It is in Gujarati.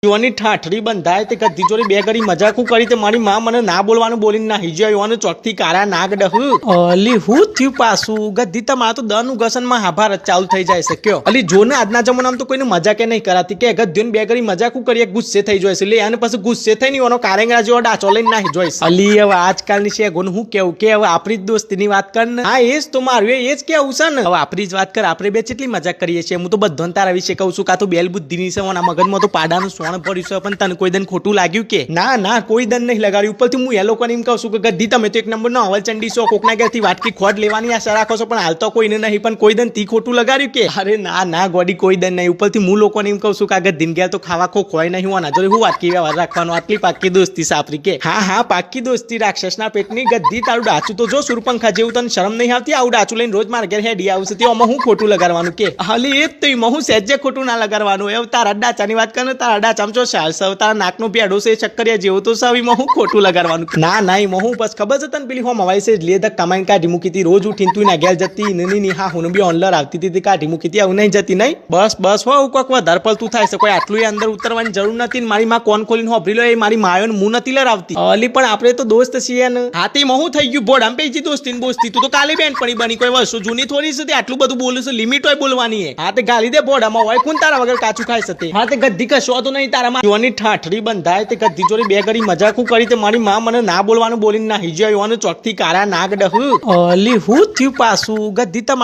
યુવાની ઠાઠડી બંધાય તે ગધી જોડે બે ઘડી મજાકું કરી તે મારી માં મને ના બોલવાનું બોલીને ના હિજ્યા યુવાને ચોકથી કારા નાગ ડહ અલી હું થયું પાછું ગધી તમારા તો દનું ગસનમાં હાભારત ચાલુ થઈ જાય છે કયો અલી જો ને આજના જમાનામાં તો કોઈને મજાકે નહીં કરાતી કે ગધ્યોને બે ઘડી મજાકું કરીએ ગુસ્સે થઈ જાય છે લે અને પછી ગુસ્સે થઈ નહીં એનો કારેંગડા જેવો ડાચો લઈને ના જોઈશ અલી હવે આજકાલની છે ગોન હું કેવું કે હવે આપણી જ દોસ્તીની વાત કર ને હા એ જ તો મારું એ જ કેવું છે ને હવે આપણી જ વાત કર આપણે બે કેટલી મજાક કરીએ છીએ હું તો બધો તારા વિશે કહું છું કાં તો બેલ બુદ્ધિની છે ઓના મગજમાં તો પાડાનું સોણ પડ્યું છે પણ તને કોઈ દન ખોટું લાગ્યું કે ના ના કોઈ દન નહીં લગાડ્યું ઉપરથી હું એ લોકોને એમ કહું છું કે ગદ્દી તમે તો એક નંબરનો હવલચંડી છો કોકના ઘેરથી વાટકી ખોટ લેવાની આશા રાખો છો પણ હાલ તો કોઈને નહીં પણ કોઈ દન તી ખોટું લગાડ્યું કે અરે ના ના ગોડી કોઈ દન નહીં ઉપરથી હું લોકોને એમ કહું છું કે આ ગદ્દીને ઘેર તો ખાવા ખો ખોય નહીં હોવાના જોડે હું વાટકી વ્યવહાર રાખવાનો આટલી પાક્કી દોસ્તી સાપરી કે હા હા પાક્કી દોસ્તી રાક્ષસના પેટની ગદ્દી તારું ડાચું તો જો સુરપંખા જેવું તને શરમ નહીં આવતી આવું ડાચું લઈને રોજ મારા ઘેર હેડી આવશે તેમાં હું ખોટું લગાડવાનું કે હાલી એ જ તો હું સહેજે ખોટું ના લગાડવાનું એવું તારા ડાચાની વાત કરે તારા ડાચામ છો શાલ સવ તારા નાકનો પેડો છે ચક્કરિયા જેવો તો સવીમાં હું ખોટું લગાડવાનું ના ના એમાં હું બસ ખબર છે તને પેલી હો મવાઈ છે લે તક કમાઈને કાઢી મૂકી હતી રોજ ઉઠીને તું ના ઘેર જતી ની હા હું બી ઓનલર આવતી હતી કાઢી મૂકી હતી આવું નહીં જતી નહીં બસ બસ હો કોક વધારે પડતું થાય છે કોઈ આટલું અંદર ઉતરવાની જરૂર નથી ને મારી માં કોણ ખોલીને હોભરી લો એ મારી માયો ને મું નથી લડાવતી અલી પણ આપણે તો દોસ્ત છીએ ને હાથીમાં હું થઈ ગયું બોડ આમ પેજી દોસ્તી ને બોસ્તી તું તો કાલે બેન પડી બની કોઈ વસ્તુ જૂની થોડી છે આટલું બધું બોલું છે લિમિટ હોય બોલવાની હે હા તે ગાલી દે બોડામાં હોય કોણ તારા વગર કાચું ખાઈ શકે હા તે ગદ્દી કશો તો નહીં તારા યુવાની ઠાઠડી બંધાય તે ગદ્દી જોડે બે ઘડી મજાકું કરી તે મારી માં મને ના બોલવાનું બોલીને ના હિજ્યા યુવાને ચોકથી કારા નાગ ડહ અલી હું થયું પાછું ગદ્દી તમારા